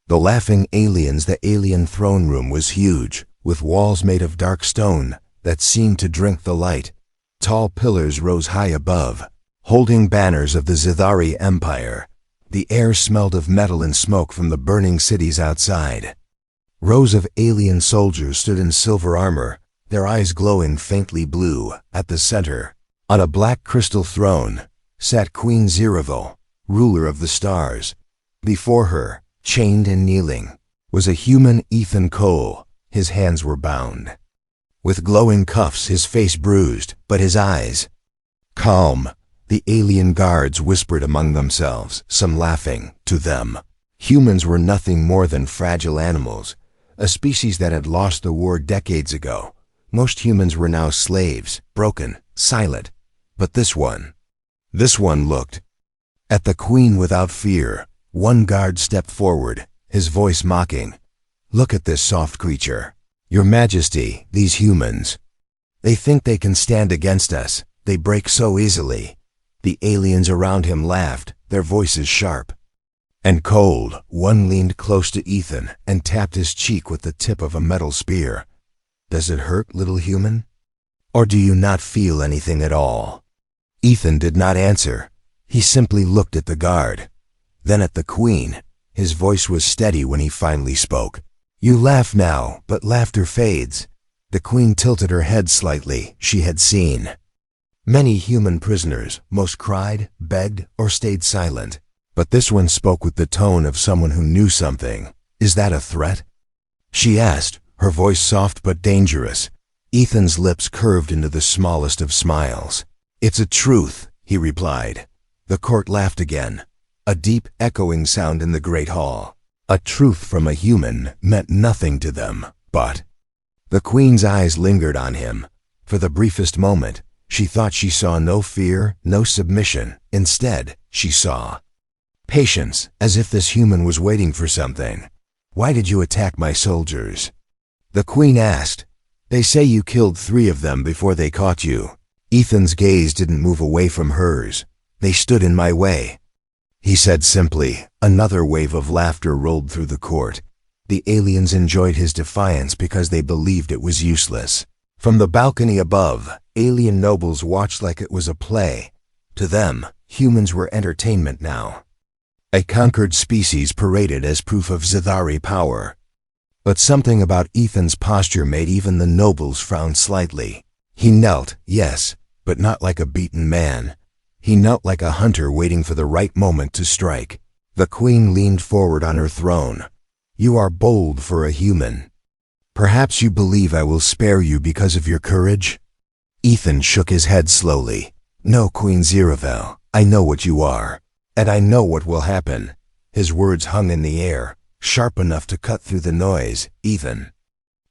The laughing aliens. The alien throne room was huge, with walls made of dark stone that seemed to drink the light. Tall pillars rose high above, holding banners of the Zithari Empire. The air smelled of metal and smoke from the burning cities outside. Rows of alien soldiers stood in silver armor, their eyes glowing faintly blue. At the center, on a black crystal throne, sat Queen Ziravel, ruler of the stars. Before her, chained and kneeling, was a human Ethan Cole. His hands were bound. With glowing cuffs, his face bruised, but his eyes calm. The alien guards whispered among themselves, some laughing. To them, humans were nothing more than fragile animals, a species that had lost the war decades ago. Most humans were now slaves, broken, silent. But this one looked at the queen without fear. One guard stepped forward, his voice mocking. "Look at this soft creature. Your Majesty, these humans. They think they can stand against us. They break so easily." The aliens around him laughed, their voices sharp and cold. One leaned close to Ethan and tapped his cheek with the tip of a metal spear. "Does it hurt, little human? Or do you not feel anything at all?" Ethan did not answer. He simply looked at the guard, then at the queen. His voice was steady when he finally spoke. "You laugh now, but laughter fades." The queen tilted her head slightly. She had seen many human prisoners. Most cried, begged, or stayed silent. But this one spoke with the tone of someone who knew something. "Is that a threat?" she asked, her voice soft but dangerous. Ethan's lips curved into the smallest of smiles. "It's a truth," he replied. The court laughed again, a deep, echoing sound in the great hall. A truth from a human meant nothing to them, but the queen's eyes lingered on him. For the briefest moment, she thought she saw no fear, no submission. Instead, she saw patience, as if this human was waiting for something. "Why did you attack my soldiers?" the queen asked. "They say you killed 3 of them before they caught you." Ethan's gaze didn't move away from hers. "They stood in my way," he said simply. Another wave of laughter rolled through the court. The aliens enjoyed his defiance because they believed it was useless. From the balcony above, alien nobles watched like it was a play. To them, humans were entertainment now. A conquered species paraded as proof of Zithari power. But something about Ethan's posture made even the nobles frown slightly. He knelt, yes, but not like a beaten man. He knelt like a hunter waiting for the right moment to strike. The queen leaned forward on her throne. "You are bold for a human. Perhaps you believe I will spare you because of your courage?" Ethan shook his head slowly. "No, Queen Ziravel, I know what you are, and I know what will happen." His words hung in the air, sharp enough to cut through the noise. "Ethan."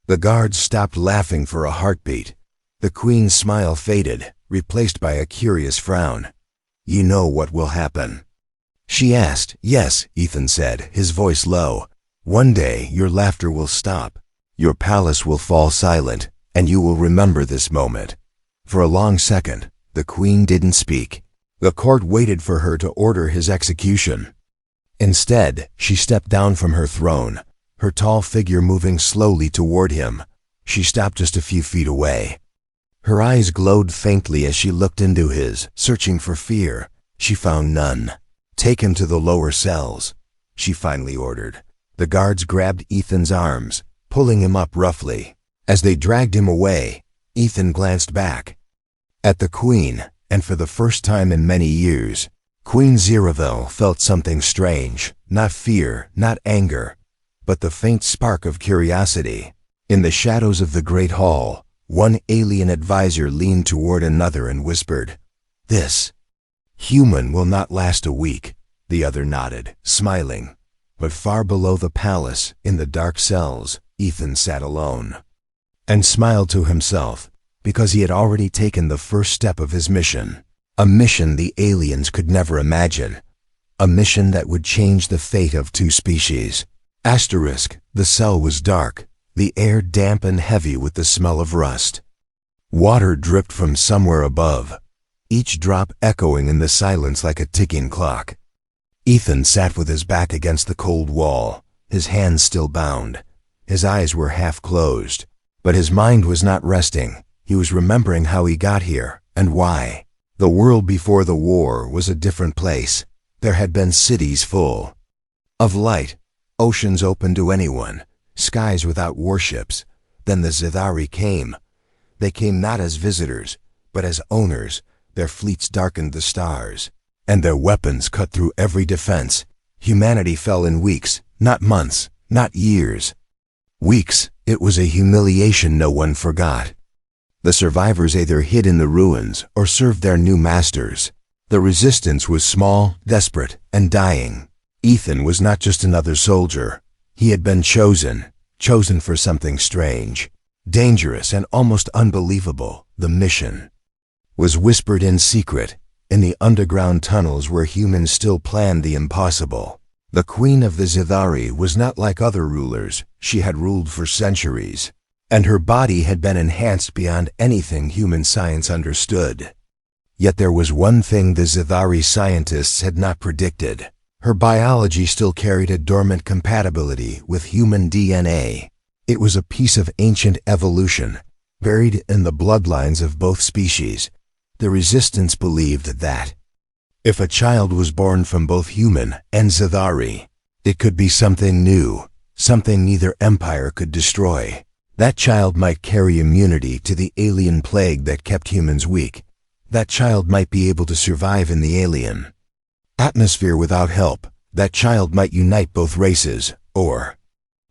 The guards stopped laughing for a heartbeat. The queen's smile faded, replaced by a curious frown. "You know what will happen?" she asked. "Yes," Ethan said, his voice low. "One day your laughter will stop. Your palace will fall silent, and you will remember this moment." For a long second, the queen didn't speak. The court waited for her to order his execution. Instead, she stepped down from her throne, her tall figure moving slowly toward him. She stopped just a few feet away. Her eyes glowed faintly as she looked into his, searching for fear. She found none. "Take him to the lower cells," she finally ordered. The guards grabbed Ethan's arms, pulling him up roughly. As they dragged him away, Ethan glanced back at the queen, and for the first time in many years, Queen Ziravel felt something strange. Not fear, not anger, but the faint spark of curiosity. In the shadows of the great hall, one alien advisor leaned toward another and whispered, "This human will not last a week." The other nodded, smiling. But far below the palace, in the dark cells, Ethan sat alone and smiled to himself, because he had already taken the first step of his mission. A mission the aliens could never imagine. A mission that would change the fate of 2 species. The cell was dark, the air damp and heavy with the smell of rust. Water dripped from somewhere above, each drop echoing in the silence like a ticking clock. Ethan sat with his back against the cold wall, his hands still bound. His eyes were half closed, but his mind was not resting. He was remembering how he got here and why. The world before the war was a different place. There had been cities full of light, oceans open to anyone, skies without warships. Then the Zithari came. They came not as visitors, but as owners. Their fleets darkened the stars, and their weapons cut through every defense. Humanity fell in weeks, not months, not years. Weeks. It was a humiliation no one forgot. The survivors either hid in the ruins or served their new masters. The resistance was small, desperate, and dying. Ethan was not just another soldier. He had been chosen for something strange, dangerous, and almost unbelievable. The mission was whispered in secret, in the underground tunnels where humans still planned the impossible. The Queen of the Zithari was not like other rulers. She had ruled for centuries, and her body had been enhanced beyond anything human science understood. Yet there was one thing the Zithari scientists had not predicted. Her biology still carried a dormant compatibility with human DNA. It was a piece of ancient evolution, buried in the bloodlines of both species. The resistance believed that if a child was born from both human and Zithari, it could be something new, something neither empire could destroy. That child might carry immunity to the alien plague that kept humans weak. That child might be able to survive in the alien atmosphere without help. That child might unite both races, or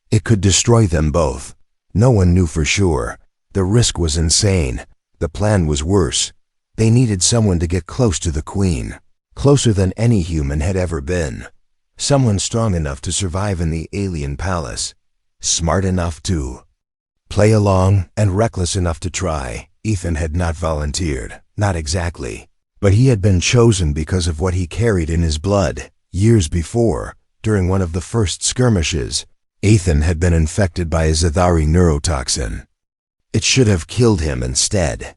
it could destroy them both. No one knew for sure. The risk was insane. The plan was worse. They needed someone to get close to the Queen, closer than any human had ever been. Someone strong enough to survive in the alien palace, smart enough to play along, and reckless enough to try. Ethan had not volunteered, not exactly, but he had been chosen because of what he carried in his blood. Years before, during one of the first skirmishes, Ethan had been infected by a Zithari neurotoxin. It should have killed him instead.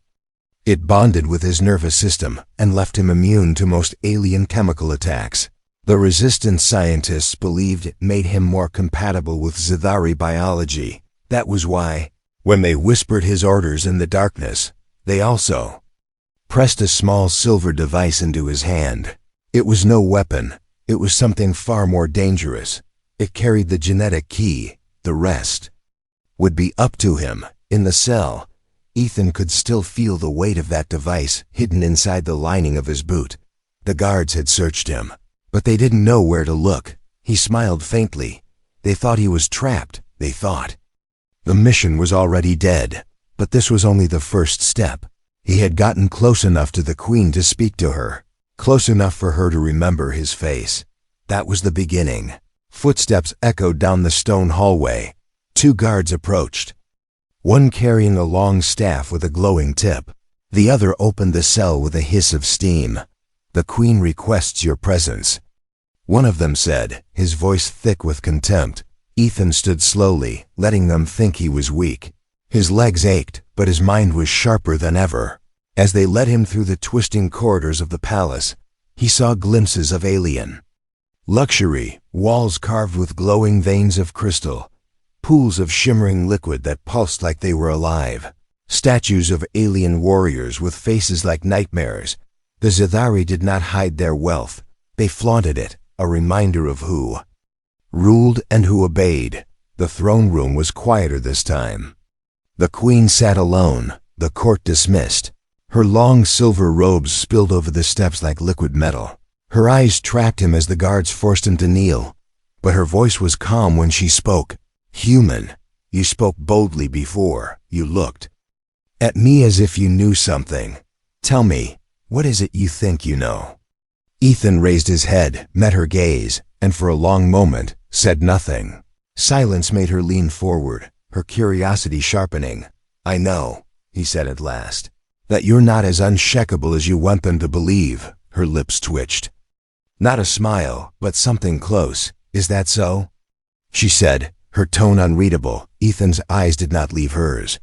It bonded with his nervous system and left him immune to most alien chemical attacks. The resistance scientists believed it made him more compatible with Zithari biology. That was why, when they whispered his orders in the darkness, they also pressed a small silver device into his hand. It was no weapon. It was something far more dangerous. It carried the genetic key. The rest would be up to him. In the cell, Ethan could still feel the weight of that device hidden inside the lining of his boot. The guards had searched him, but they didn't know where to look. He smiled faintly. They thought he was trapped. They thought the mission was already dead. But this was only the first step. He had gotten close enough to the Queen to speak to her, close enough for her to remember his face. That was the beginning. Footsteps echoed down the stone hallway. Two guards approached, one carrying a long staff with a glowing tip. The other opened the cell with a hiss of steam. "The Queen requests your presence," one of them said, his voice thick with contempt. Ethan stood slowly, letting them think he was weak. His legs ached, but his mind was sharper than ever. As they led him through the twisting corridors of the palace, he saw glimpses of alien luxury, walls carved with glowing veins of crystal, pools of shimmering liquid that pulsed like they were alive, statues of alien warriors with faces like nightmares. The Zithari did not hide their wealth. They flaunted it, a reminder of who ruled and who obeyed. The throne room was quieter this time. The Queen sat alone, the court dismissed. Her long silver robes spilled over the steps like liquid metal. Her eyes tracked him as the guards forced him to kneel. But her voice was calm when she spoke. "Human, you spoke boldly before. You looked at me as if you knew something. Tell me, what is it you think you know?" Ethan raised his head, met her gaze, and for a long moment, said nothing. Silence made her lean forward, her curiosity sharpening. "I know," he said at last, "that you're not as unshakable as you want them to believe." Her lips twitched. Not a smile, but something close. "Is that so?" she said, her tone unreadable. Ethan's eyes did not leave hers.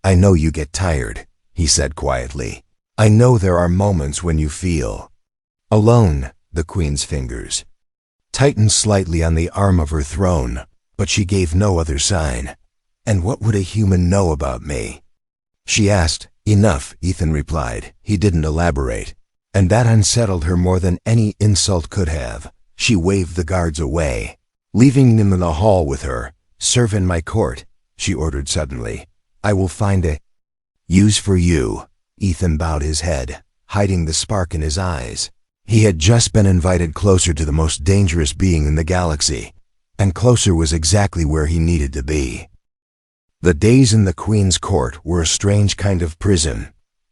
"I know you get tired," he said quietly. "I know there are moments when you feel alone." The Queen's fingers tightened slightly on the arm of her throne. but she gave no other sign. "And what would a human know about me?" she asked. "Enough," Ethan replied. He didn't elaborate. And that unsettled her more than any insult could have. She waved the guards away, leaving them in the hall with her. "Serve in my court," she ordered suddenly. "I will find a use for you." Ethan bowed his head, hiding the spark in his eyes. He had just been invited closer to the most dangerous being in the galaxy, and closer was exactly where he needed to be. The days in the Queen's court were a strange kind of prison.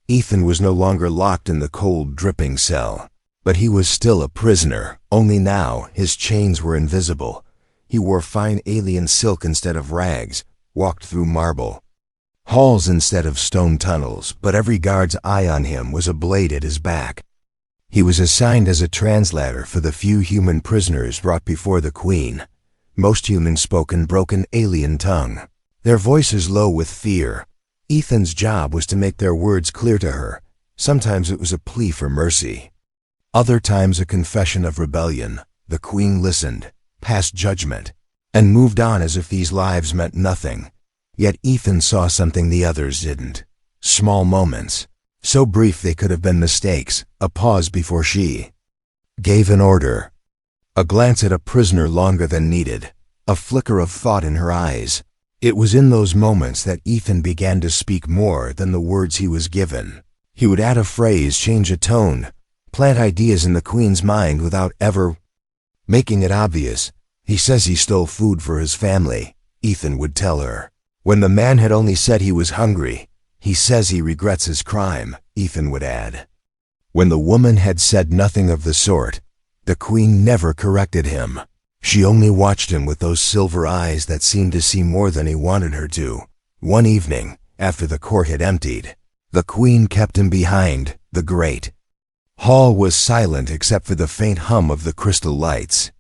Ethan was no longer locked in the cold, dripping cell, but he was still a prisoner, only now his chains were invisible. He wore fine alien silk instead of rags, walked through marble halls instead of stone tunnels, but every guard's eye on him was a blade at his back. He was assigned as a translator for the few human prisoners brought before the Queen. Most humans spoke in broken alien tongue, their voices low with fear. Ethan's job was to make their words clear to her. Sometimes it was a plea for mercy, other times a confession of rebellion. The Queen listened, passed judgment, and moved on as if these lives meant nothing. Yet Ethan saw something the others didn't. Small moments, so brief they could have been mistakes, a pause before she gave an order, a glance at a prisoner longer than needed, a flicker of thought in her eyes. It was in those moments that Ethan began to speak more than the words he was given. He would add a phrase, change a tone, plant ideas in the Queen's mind without ever making it obvious. "He says he stole food for his family," Ethan would tell her, when the man had only said he was hungry. "He says he regrets his crime," Ethan would add. When the woman had said nothing of the sort, the Queen never corrected him. She only watched him with those silver eyes that seemed to see more than he wanted her to. One evening, after the court had emptied, the Queen kept him behind. The great hall was silent except for the faint hum of the crystal lights.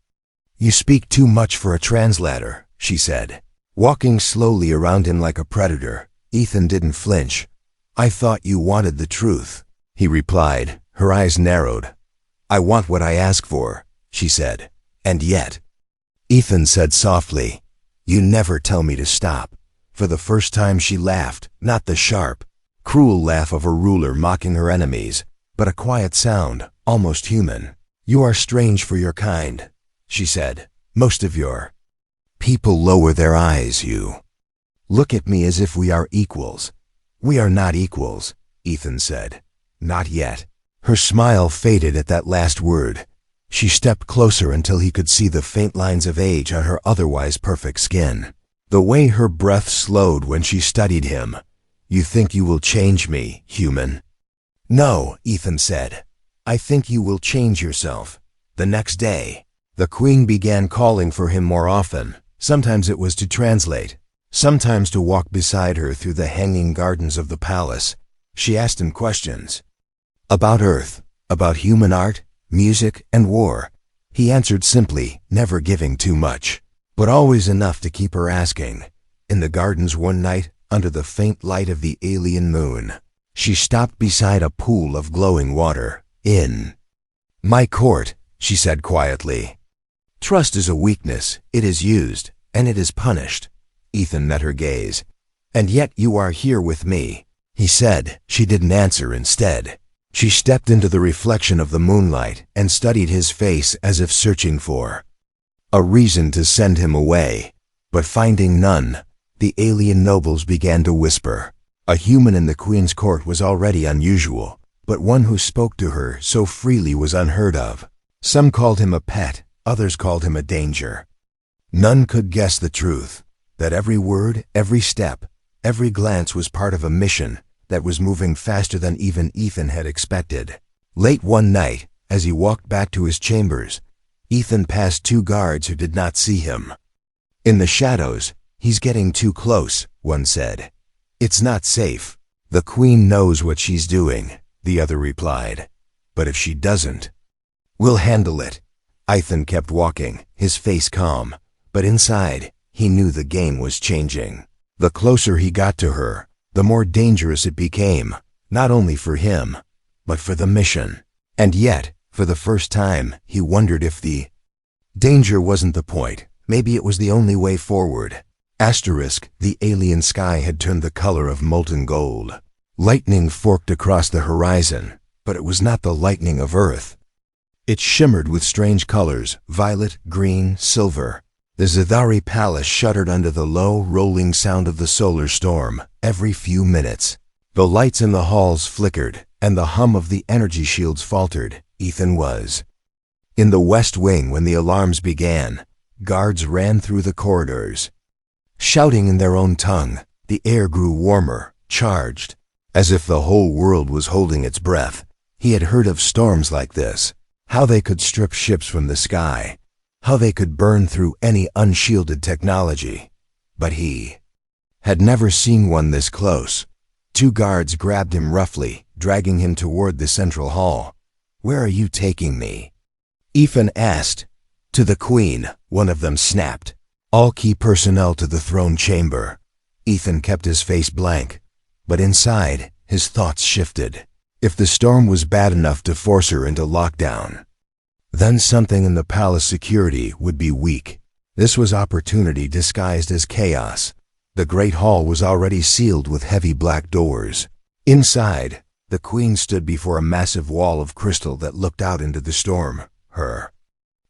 "You speak too much for a translator," she said, walking slowly around him like a predator. Ethan didn't flinch. "I thought you wanted the truth," he replied. Her eyes narrowed. "I want what I ask for," she said. "And yet," Ethan said softly, "you never tell me to stop." For the first time she laughed, not the sharp, cruel laugh of a ruler mocking her enemies, but a quiet sound, almost human. "You are strange for your kind," she said. "Most of your people lower their eyes. You look at me as if we are equals." "We are not equals," Ethan said. "Not yet." Her smile faded at that last word. She stepped closer until he could see the faint lines of age on her otherwise perfect skin. The way her breath slowed when she studied him. "You think you will change me, human?" "No," Ethan said. "I think you will change yourself." The next day, the Queen began calling for him more often. Sometimes it was to translate, sometimes to walk beside her through the hanging gardens of the palace. She asked him questions about Earth, about human art, music, and war. He answered simply, never giving too much, but always enough to keep her asking. In the gardens one night, under the faint light of the alien moon, she stopped beside a pool of glowing water. "In my court," she said quietly, "trust is a weakness. It is used, and it is punished." Ethan met her gaze. "And yet you are here with me," he said. She didn't answer. Instead, she stepped into the reflection of the moonlight and studied his face as if searching for a reason to send him away. But finding none, the alien nobles began to whisper. A human in the Queen's court was already unusual, but one who spoke to her so freely was unheard of. Some called him a pet, others called him a danger. None could guess the truth, that every word, every step, every glance was part of a mission that was moving faster than even Ethan had expected. Late one night, as he walked back to his chambers, Ethan passed two guards who did not see him. In the shadows, "He's getting too close," one said. "It's not safe." "The Queen knows what she's doing," the other replied. "But if she doesn't, we'll handle it." Ethan kept walking, his face calm, but inside, he knew the game was changing. The closer he got to her, the more dangerous it became, not only for him, but for the mission. And yet, for the first time, he wondered if the danger wasn't the point. Maybe it was the only way forward. Asterisk, the alien sky had turned the color of molten gold. Lightning forked across the horizon, but it was not the lightning of Earth. It shimmered with strange colors, violet, green, silver. The Zithari palace shuddered under the low, rolling sound of the solar storm every few minutes. The lights in the halls flickered, and the hum of the energy shields faltered. Ethan was in the West Wing when the alarms began. Guards ran through the corridors, shouting in their own tongue. The air grew warmer, charged, as if the whole world was holding its breath. He had heard of storms like this, how they could strip ships from the sky, how they could burn through any unshielded technology. But he had never seen one this close. 2 guards grabbed him roughly, dragging him toward the central hall. "Where are you taking me?" Ethan asked. "To the Queen," one of them snapped. "All key personnel to the throne chamber." Ethan kept his face blank, but inside, his thoughts shifted. If the storm was bad enough to force her into lockdown, then something in the palace security would be weak. This was opportunity disguised as chaos. The great hall was already sealed with heavy black doors. Inside, the Queen stood before a massive wall of crystal that looked out into the storm. Her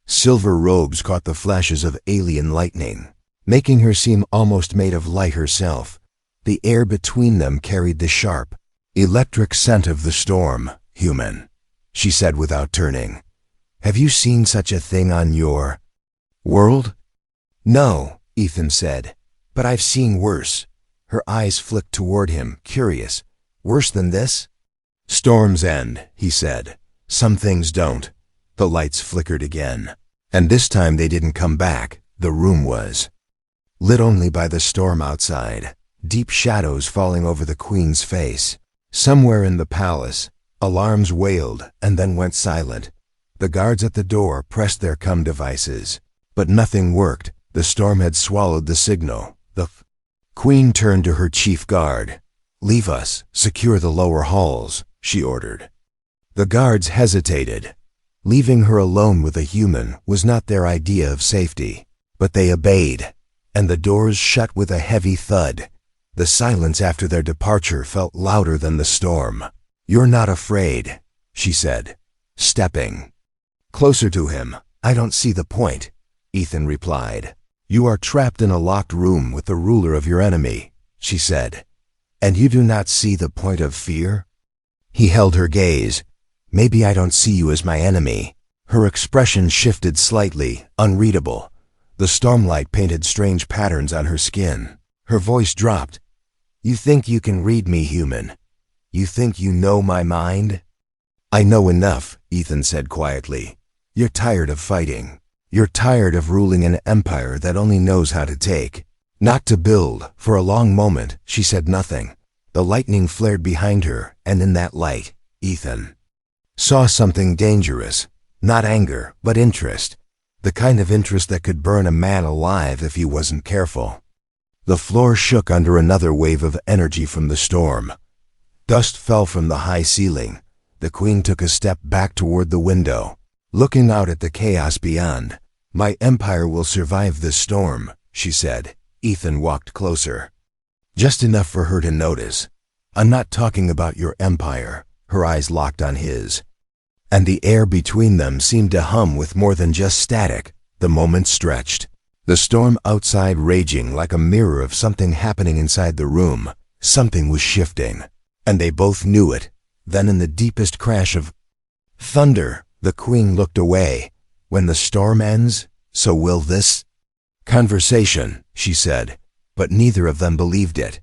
silver robes caught the flashes of alien lightning, making her seem almost made of light herself. The air between them carried the sharp, electric scent of the storm. "Human," she said without turning. "Have you seen such a thing on your world?" "No," Ethan said, "but I've seen worse." Her eyes flicked toward him, curious. "Worse than this?" "Storms end," he said. "Some things don't." The lights flickered again, and this time they didn't come back. The room was lit only by the storm outside, deep shadows falling over the Queen's face. Somewhere in the palace, alarms wailed and then went silent. The guards at the door pressed their comm devices, but nothing worked. The storm had swallowed the signal. The Queen turned to her chief guard. "Leave us. Secure the lower halls," she ordered. The guards hesitated. Leaving her alone with a human was not their idea of safety, but they obeyed, and the doors shut with a heavy thud. The silence after their departure felt louder than the storm. "You're not afraid," she said, stepping closer to him. "I don't see the point," Ethan replied. "You are trapped in a locked room with the ruler of your enemy," she said. "And you do not see the point of fear?" He held her gaze. "Maybe I don't see you as my enemy." Her expression shifted slightly, unreadable. The stormlight painted strange patterns on her skin. Her voice dropped. "You think you can read me, human? You think you know my mind?" "I know enough," Ethan said quietly. "You're tired of fighting. You're tired of ruling an empire that only knows how to take, not to build." For a long moment, she said nothing. The lightning flared behind her, and in that light, Ethan saw something dangerous. Not anger, but interest. The kind of interest that could burn a man alive if he wasn't careful. The floor shook under another wave of energy from the storm. Dust fell from the high ceiling. The Queen took a step back toward the window, looking out at the chaos beyond. "My empire will survive this storm," she said. Ethan walked closer, just enough for her to notice. "I'm not talking about your empire." Her eyes locked on his, and the air between them seemed to hum with more than just static. The moment stretched, the storm outside raging like a mirror of something happening inside the room. Something was shifting, and they both knew it. Then in the deepest crash of thunder, the Queen looked away. "When the storm ends, so will this conversation," she said, but neither of them believed it.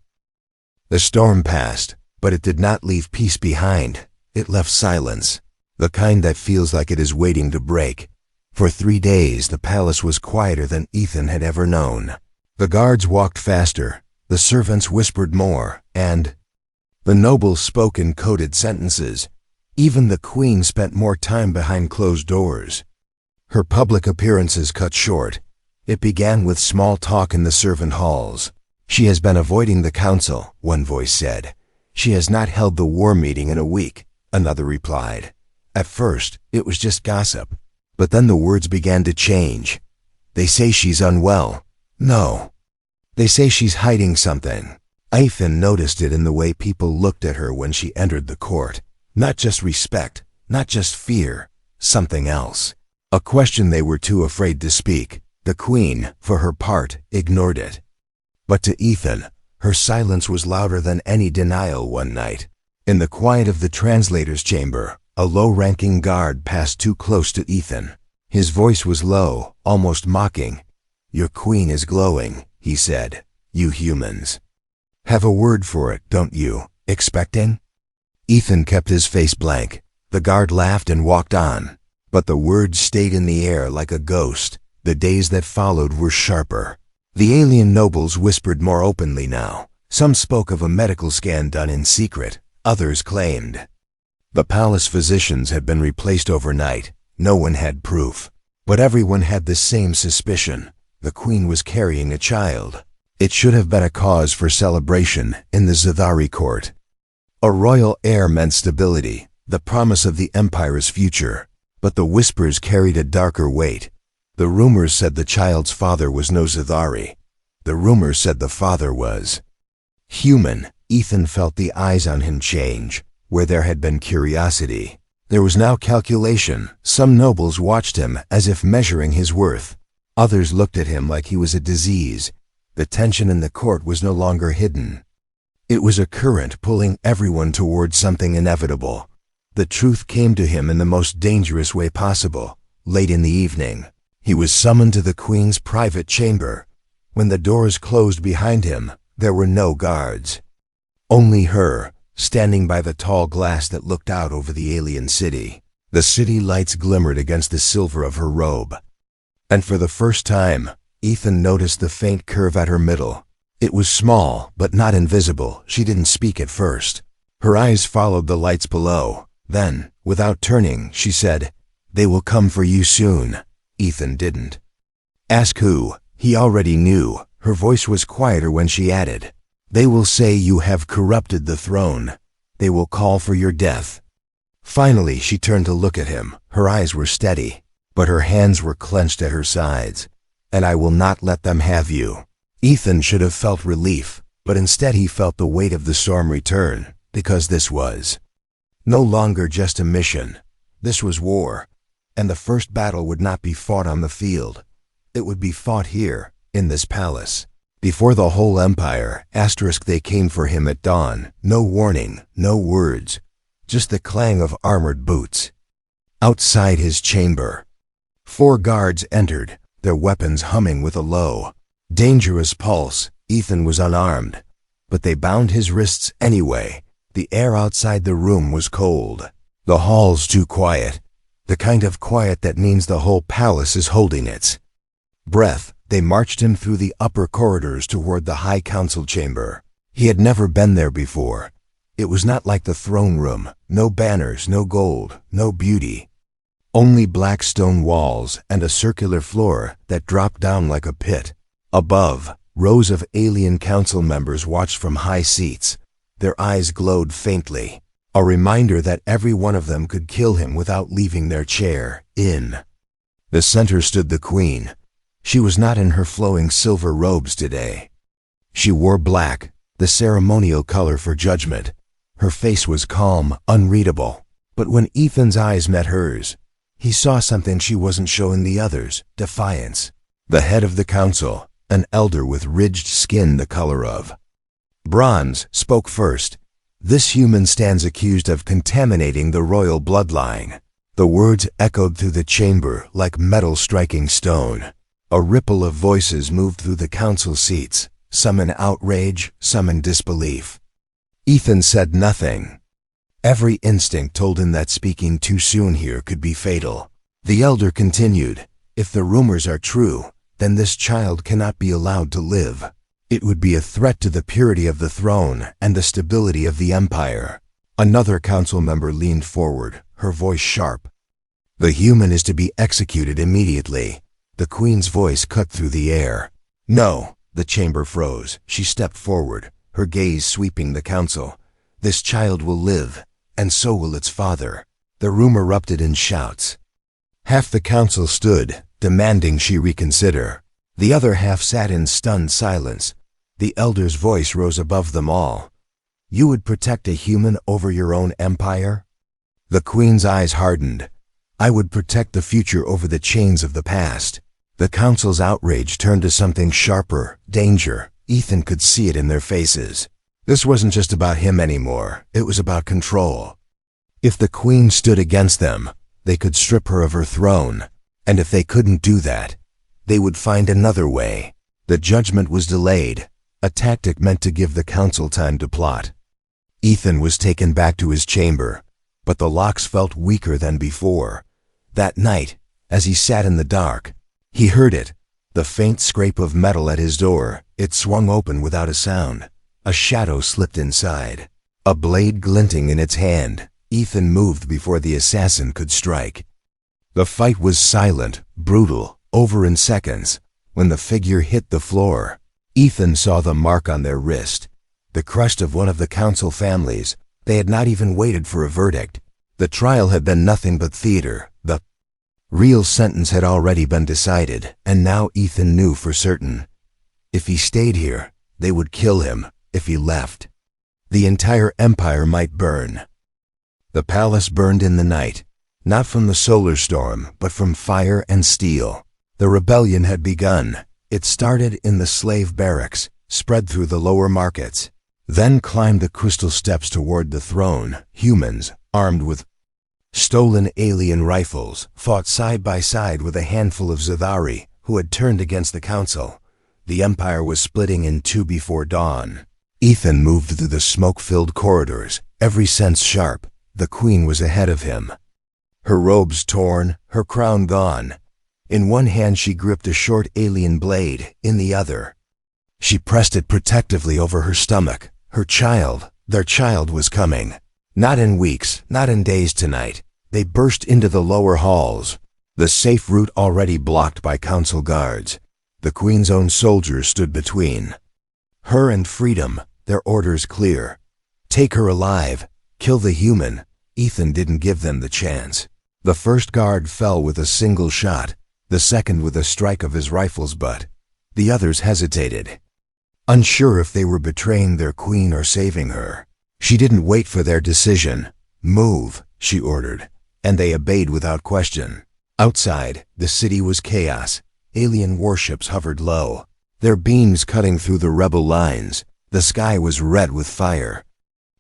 The storm passed, but it did not leave peace behind. It left silence, the kind that feels like it is waiting to break. For 3 days, the palace was quieter than Ethan had ever known. The guards walked faster, the servants whispered more, and the nobles spoke in coded sentences. Even the Queen spent more time behind closed doors. Her public appearances cut short. It began with small talk in the servant halls. "She has been avoiding the council," one voice said. "She has not held the war meeting in a week," another replied. At first, it was just gossip, but then the words began to change. They say she's unwell. No. They say she's hiding something. Ethan noticed it in the way people looked at her when she entered the court. Not just respect, not just fear, something else. A question they were too afraid to speak. The Queen, for her part, ignored it. But to Ethan, her silence was louder than any denial one night. In the quiet of the translator's chamber, a low-ranking guard passed too close to Ethan. His voice was low, almost mocking. "Your queen is glowing," he said. "You humans have a word for it, don't you? Expecting?" Ethan kept his face blank. The guard laughed and walked on. But the words stayed in the air like a ghost. The days that followed were sharper. The alien nobles whispered more openly now. Some spoke of a medical scan done in secret. Others claimed the palace physicians had been replaced overnight. No one had proof. But everyone had the same suspicion. The Queen was carrying a child. It should have been a cause for celebration in the Zithari court. A royal heir meant stability, the promise of the Empire's future. But the whispers carried a darker weight. The rumors said the child's father was no Zithari. The rumors said the father was human. Ethan felt the eyes on him change. Where there had been curiosity, there was now calculation. Some nobles watched him as if measuring his worth. Others looked at him like he was a disease. The tension in the court was no longer hidden. It was a current pulling everyone towards something inevitable. The truth came to him in the most dangerous way possible. Late in the evening, he was summoned to the Queen's private chamber. When the doors closed behind him, there were no guards. Only her, standing by the tall glass that looked out over the alien city. The city lights glimmered against the silver of her robe. And for the first time, Ethan noticed the faint curve at her middle. It was small, but not invisible. She didn't speak at first. Her eyes followed the lights below. Then, without turning, she said, "They will come for you soon." Ethan didn't ask who. He already knew. Her voice was quieter when she added, "They will say you have corrupted the throne. They will call for your death." Finally, she turned to look at him. Her eyes were steady, but her hands were clenched at her sides. "And I will not let them have you." Ethan should have felt relief, but instead he felt the weight of the storm return, because this was no longer just a mission. This was war, and the first battle would not be fought on the field. It would be fought here, in this palace. Before the whole empire, they came for him at dawn. No warning, no words, just the clang of armored boots. Outside his chamber, 4 guards entered, their weapons humming with a low, dangerous pulse. Ethan was unarmed, but they bound his wrists anyway. The air outside the room was cold. The hall's too quiet. The kind of quiet that means the whole palace is holding its breath. They marched him through the upper corridors toward the High Council chamber. He had never been there before. It was not like the throne room. No banners, no gold, no beauty. Only black stone walls and a circular floor that dropped down like a pit. Above, rows of alien council members watched from high seats. Their eyes glowed faintly, a reminder that every one of them could kill him without leaving their chair. In the center stood the Queen. She was not in her flowing silver robes today. She wore black, the ceremonial color for judgment. Her face was calm, unreadable. But when Ethan's eyes met hers, he saw something she wasn't showing the others: defiance. The head of the council, an elder with ridged skin the color of bronze, spoke first. "This human stands accused of contaminating the royal bloodline." The words echoed through the chamber like metal striking stone. A ripple of voices moved through the council seats, some in outrage, some in disbelief. Ethan said nothing. Every instinct told him that speaking too soon here could be fatal. The elder continued, "If the rumors are true, then this child cannot be allowed to live. It would be a threat to the purity of the throne and the stability of the empire." Another council member leaned forward, her voice sharp. "The human is to be executed immediately." The Queen's voice cut through the air. "No." The chamber froze. She stepped forward, her gaze sweeping the council. "This child will live, and so will its father." The room erupted in shouts. Half the council stood, demanding she reconsider. The other half sat in stunned silence. The elder's voice rose above them all. "You would protect a human over your own empire?" The queen's eyes hardened. "I would protect the future over the chains of the past." The council's outrage turned to something sharper, danger. Ethan could see it in their faces. This wasn't just about him anymore. It was about control. If the queen stood against them, they could strip her of her throne. And if they couldn't do that, they would find another way. The judgment was delayed, a tactic meant to give the council time to plot. Ethan was taken back to his chamber, but the locks felt weaker than before. That night, as he sat in the dark, he heard it, the faint scrape of metal at his door. It swung open without a sound. A shadow slipped inside, a blade glinting in its hand. Ethan moved before the assassin could strike. The fight was silent, brutal, over in seconds. When the figure hit the floor, Ethan saw the mark on their wrist, the crest of one of the council families. They had not even waited for a verdict. The trial had been nothing but theater. The real sentence had already been decided, and now Ethan knew for certain. If he stayed here, they would kill him. If he left, the entire empire might burn. The palace burned in the night, not from the solar storm, but from fire and steel. The rebellion had begun. It started in the slave barracks, spread through the lower markets, then climbed the crystal steps toward the throne. Humans, armed with stolen alien rifles, fought side by side with a handful of Zithari who had turned against the council. The empire was splitting in two before dawn. Ethan moved through the smoke-filled corridors, every sense sharp. The queen was ahead of him. Her robes torn, her crown gone. In one hand she gripped a short alien blade, in the other she pressed it protectively over her stomach. Her child, their child was coming. Not in weeks, not in days tonight. They burst into the lower halls, the safe route already blocked by council guards. The queen's own soldiers stood between her and freedom, their orders clear. Take her alive, kill the human. Ethan didn't give them the chance. The first guard fell with a single shot, the second with a strike of his rifle's butt. The others hesitated, unsure if they were betraying their queen or saving her. She didn't wait for their decision. "Move," she ordered, and they obeyed without question. Outside, the city was chaos. Alien warships hovered low, their beams cutting through the rebel lines. The sky was red with fire,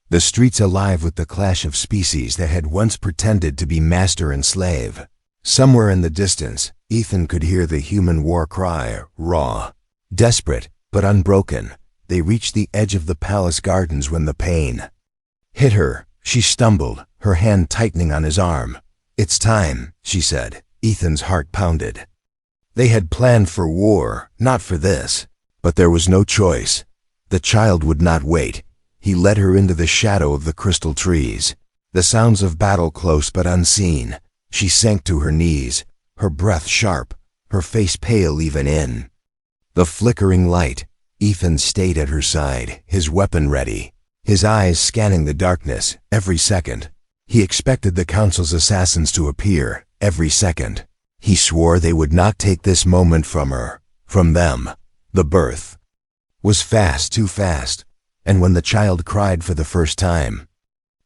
the streets alive with the clash of species that had once pretended to be master and slave. Somewhere in the distance, Ethan could hear the human war cry, raw, desperate, but unbroken. They reached the edge of the palace gardens when the pain hit her. She stumbled, her hand tightening on his arm. "It's time," she said. Ethan's heart pounded. They had planned for war, not for this. But there was no choice. The child would not wait. He led her into the shadow of the crystal trees. The sounds of battle close but unseen. She sank to her knees, her breath sharp, her face pale even in the flickering light. Ethan stayed at her side, his weapon ready, his eyes scanning the darkness every second. He expected the council's assassins to appear every second. He swore they would not take this moment from her, from them. The birth was fast, too fast, and when the child cried for the first time,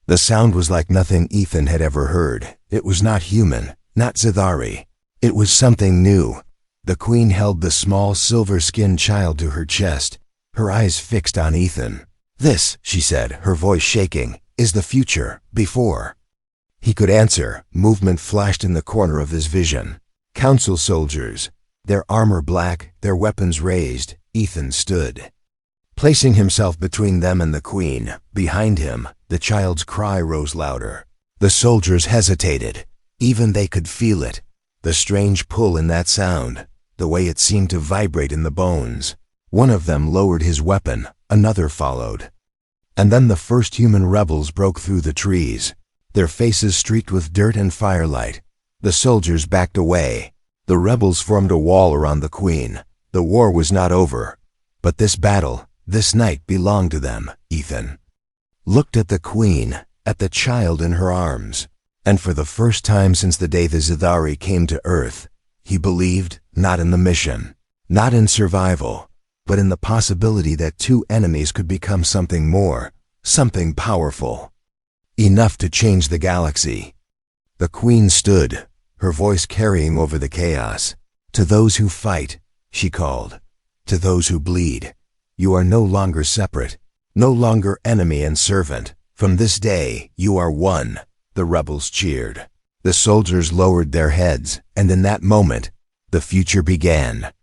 the sound was like nothing Ethan had ever heard. It was not human, not Zithari. It was something new. The queen held the small silver-skinned child to her chest, her eyes fixed on Ethan. "This," she said, her voice shaking, "is the future, before." He could answer. Movement flashed in the corner of his vision. Council soldiers, their armor black, their weapons raised. Ethan stood, placing himself between them and the queen. Behind him, the child's cry rose louder. The soldiers hesitated. Even they could feel it, the strange pull in that sound, the way it seemed to vibrate in the bones. One of them lowered his weapon, another followed. And then the first human rebels broke through the trees, their faces streaked with dirt and firelight. The soldiers backed away. The rebels formed a wall around the queen. The war was not over, but this battle, this night belonged to them. Ethan looked at the queen, at the child in her arms, and for the first time since the day the Zithari came to Earth, He believed not in the mission, not in survival, but in the possibility that two enemies could become something more, something powerful, enough to change the galaxy. The Queen stood, her voice carrying over the chaos. "To those who fight," she called, "to those who bleed, you are no longer separate, no longer enemy and servant. From this day, you are one." The rebels cheered. The soldiers lowered their heads, and in that moment, the future began.